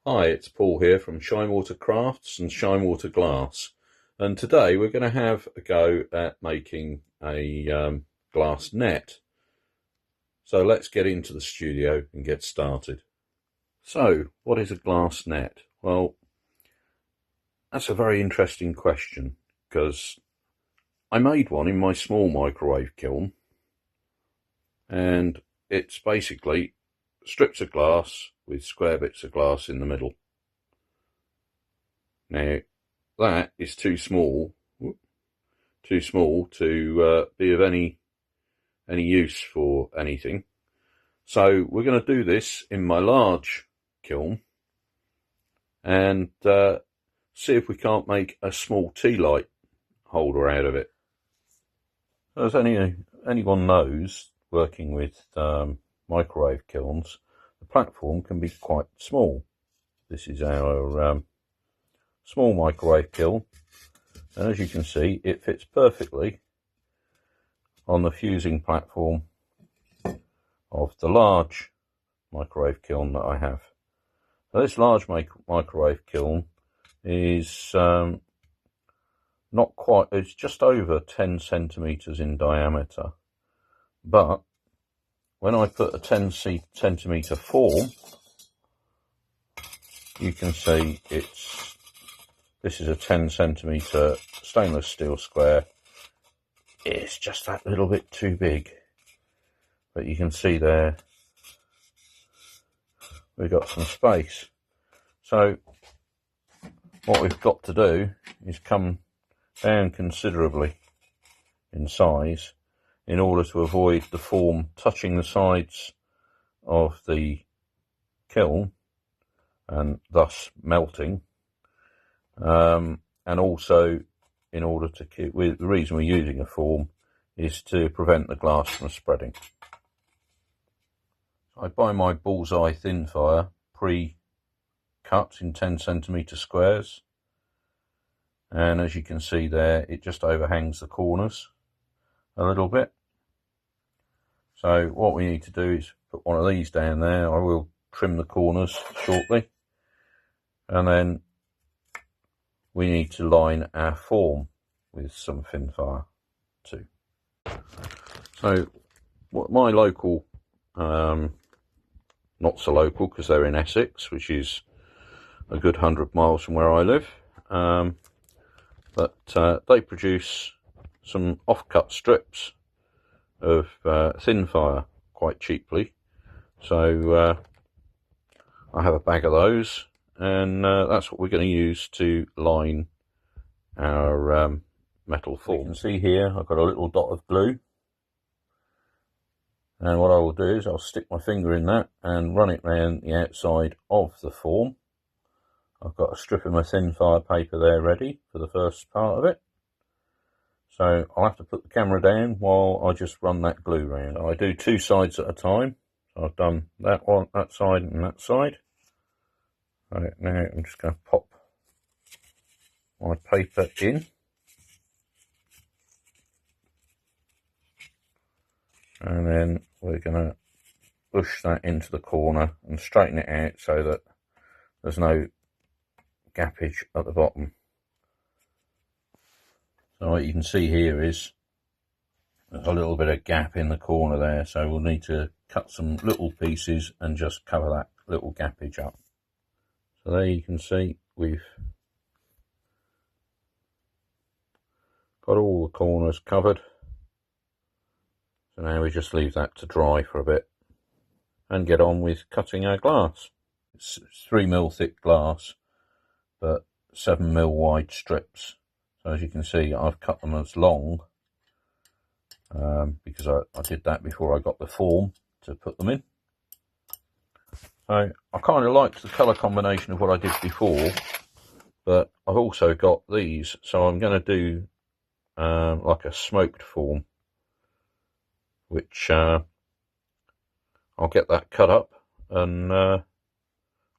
Hi, it's Paul here from Shinewater Crafts and Shinewater Glass, and today we're going to have a go at making a glass net. So let's get into the studio and get started. So what is a glass net? Well, that's a very interesting question, because I made one in my small microwave kiln, and it's basically strips of glass with square bits of glass in the middle. Now that is too small to be of any use for anything. So we're going to do this in my large kiln and see if we can't make a small tea light holder out of it. As anyone knows, working with microwave kilns, the platform can be quite small. This is our small microwave kiln, and as you can see, it fits perfectly on the fusing platform of the large microwave kiln that I have. So this large microwave kiln is not quite, it's just over 10 centimeters in diameter, but when I put a 10 centimeter form, you can see this is a 10 centimeter stainless steel square. It's just that little bit too big, but you can see there we've got some space. So what we've got to do is come down considerably in size in order to avoid the form touching the sides of the kiln and thus melting, and also in order to keep, the reason we're using a form is to prevent the glass from spreading. I buy my bullseye thin fire pre-cut in 10 centimeter squares, and as you can see there, it just overhangs the corners a little bit. So what we need to do is put one of these down there. I will trim the corners shortly, and then we need to line our form with some thin fire too. So what my local, not so local because they're in Essex, which is a good 100 miles from where I live, but they produce some off-cut strips of thin fire quite cheaply. So I have a bag of those, and that's what we're going to use to line our metal form. You can see here I've got a little dot of glue, and what I will do is I'll stick my finger in that and run it around the outside of the form. I've got a strip of my thin fire paper there ready for the first part of it. So I'll have to put the camera down while I just run that glue around. I do two sides at a time. So I've done that one, that side and that side. Right, now I'm just going to pop my paper in. And then we're going to push that into the corner and straighten it out so that there's no gappage at the bottom. So what you can see here is there's a little bit of gap in the corner there, so we'll need to cut some little pieces and just cover that little gappage up. So there you can see we've got all the corners covered. So now we just leave that to dry for a bit and get on with cutting our glass. It's 3mm thick glass, but 7mm wide strips. So as you can see, I've cut them as long because I did that before I got the form to put them in. So I kind of liked the colour combination of what I did before, but I've also got these, so I'm going to do like a smoked form, which I'll get that cut up, and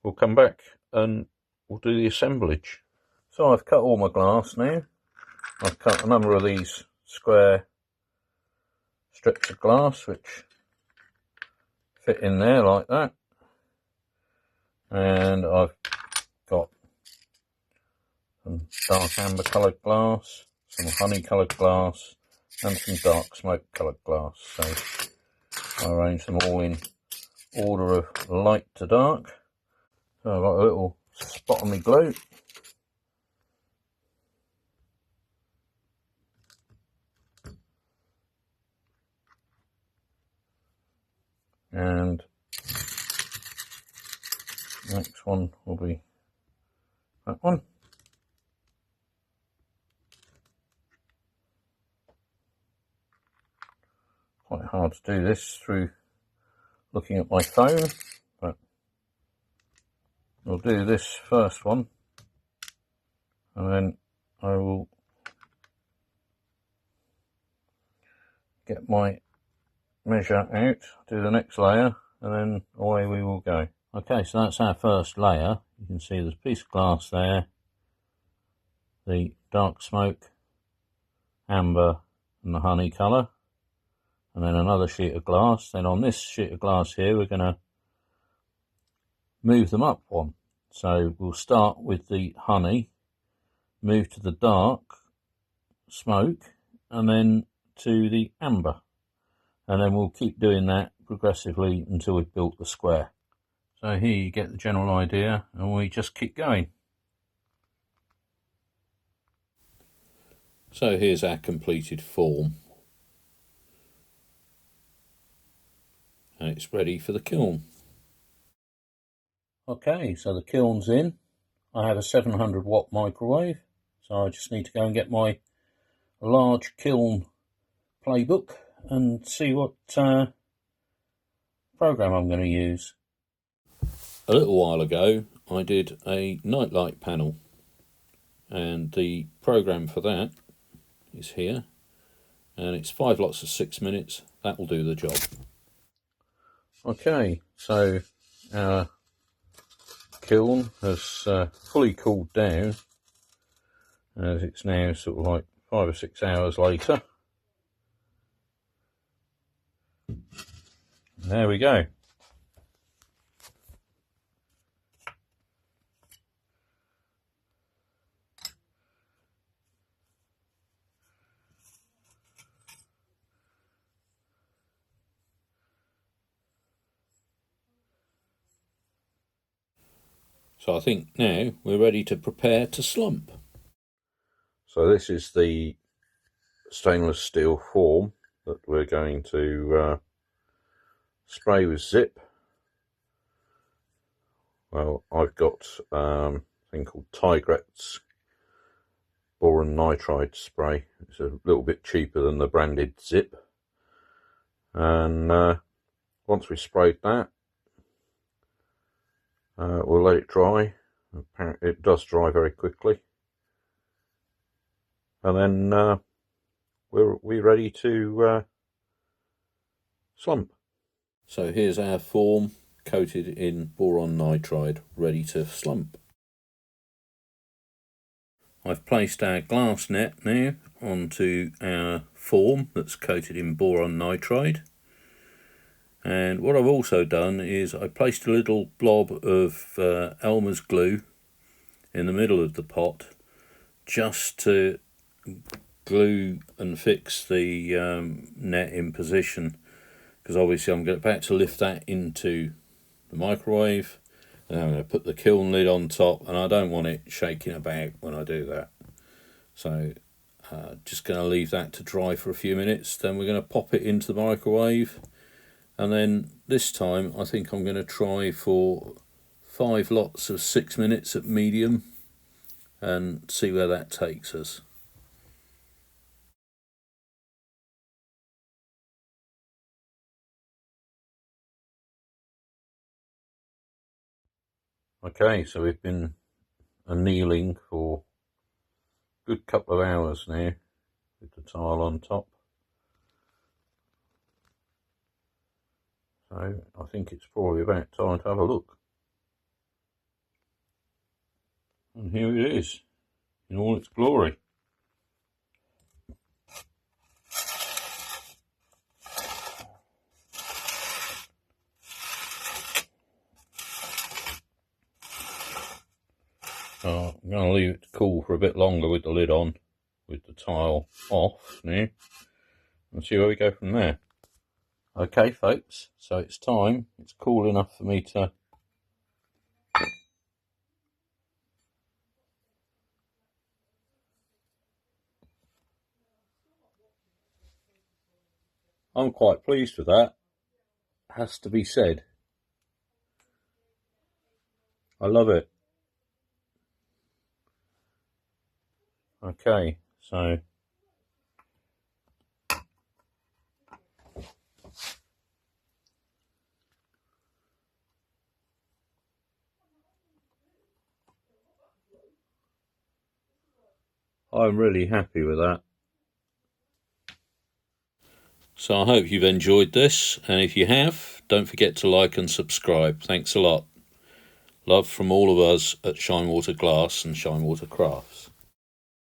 we'll come back and we'll do the assemblage. So I've cut all my glass now. I've cut a number of these square strips of glass which fit in there like that, and I've got some dark amber coloured glass, some honey coloured glass, and some dark smoke coloured glass. So I arrange them all in order of light to dark. So I've got a little spot on my glue, and the next one will be that one. Quite hard to do this through looking at my phone, but we'll do this first one, and then I will get my measure out, do the next layer, and then away we will go. Okay, so that's our first layer. You can see there's a piece of glass there, the dark smoke, amber and the honey colour, and then another sheet of glass. Then on this sheet of glass here we're going to move them up one. So we'll start with the honey, move to the dark smoke, and then to the amber, and then we'll keep doing that progressively until we've built the square. So here you get the general idea, and we just keep going. So here's our completed form, and it's ready for the kiln. Okay, so the kiln's in. I have a 700 watt microwave, so I just need to go and get my large kiln playbook and see what program I'm going to use. A little while ago I did a nightlight panel, and the program for that is here, and it's 5 lots of 6 minutes. That will do the job. Okay, so our kiln has fully cooled down, as it's now sort of like 5 or 6 hours later. There we go. So I think now we're ready to prepare to slump. So this is the stainless steel form that we're going to spray with zip. Well, I've got a thing called Tigret's boron nitride spray. It's a little bit cheaper than the branded zip. And once we've sprayed that, we'll let it dry. It does dry very quickly, and then we're ready to slump. So here's our form coated in boron nitride, ready to slump. I've placed our glass net now onto our form that's coated in boron nitride. And what I've also done is I placed a little blob of Elmer's glue in the middle of the pot, just to glue and fix the net in position, because obviously I'm about to lift that into the microwave, and I'm going to put the kiln lid on top, and I don't want it shaking about when I do that. So just going to leave that to dry for a few minutes, then we're going to pop it into the microwave. And then this time I think I'm going to try for 5 lots of 6 minutes at medium and see where that takes us. Okay, so we've been annealing for a good couple of hours now with the tile on top. So I think it's probably about time to have a look. And here it is, in all its glory. So I'm going to leave it to cool for a bit longer with the lid on, with the tile off now, and see where we go from there. Okay folks, so it's time. It's cool enough for me to I'm quite pleased with that, has to be said. I love it. Okay, so I'm really happy with that. So I hope you've enjoyed this, and if you have, don't forget to like and subscribe. Thanks a lot. Love from all of us at Shinewater Glass and Shinewater Crafts.